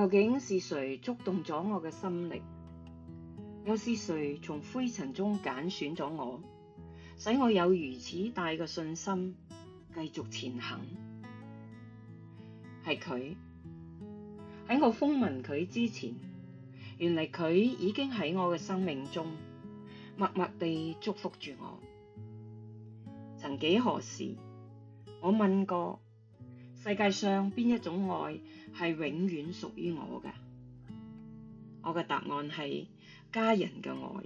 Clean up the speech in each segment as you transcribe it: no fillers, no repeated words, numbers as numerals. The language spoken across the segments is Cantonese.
究竟是誰觸動咗我嘅心靈？又是誰從灰塵中揀選咗我，使我有如此大嘅信心繼續前行？係佢。喺我風聞佢之前，原來佢已經喺我嘅生命中默默地祝福住我。曾幾何時，我問過世界上邊一種愛係永遠屬於我嘅？我嘅答案係家人嘅愛。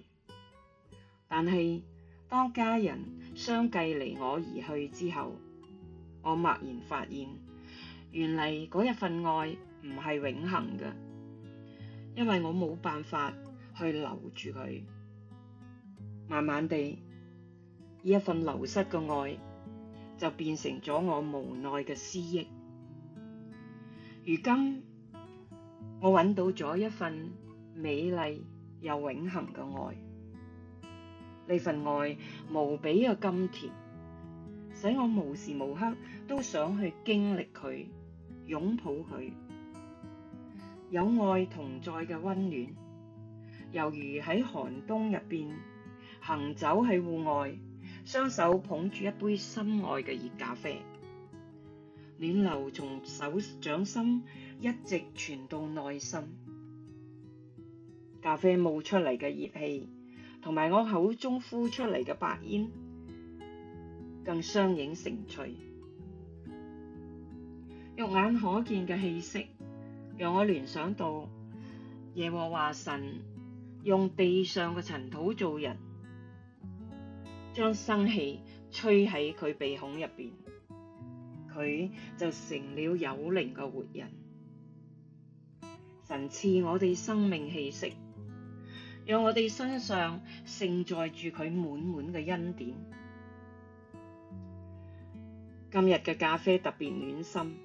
但係當家人相繼離我而去之後，我默然發現，原嚟嗰一份愛唔係永恆嘅，因為我冇辦法去留住佢。慢慢地，呢一份流失嘅愛就變成咗我無奈嘅思憶。如今我揾到咗一份美麗又永恆嘅愛，呢份愛無比嘅甘甜，使我無時無刻都想去經歷佢，擁抱佢。有愛同在嘅溫暖，猶如喺寒冬入邊行走喺戶外，雙手捧住一杯心愛嘅熱咖啡，暖流從手掌心一直傳到內心。咖啡冒出嚟嘅熱氣，同埋我口中呼出嚟嘅白煙，更相映成趣。肉眼可見嘅氣息，讓我聯想到耶和華神用地上嘅塵土造人，將生氣吹喺佢鼻孔入邊，佢就成了有靈嘅活人。神賜我哋生命氣息，讓我哋身上盛載住佢滿滿嘅恩典。今日嘅咖啡特別暖心，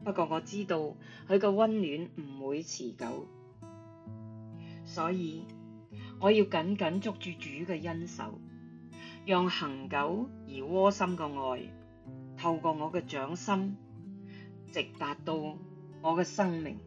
不過我知道佢嘅溫暖唔會持久，所以我要緊緊捉住主嘅恩手，讓恆久而窩心嘅愛透過我嘅掌心，直達到我嘅生命。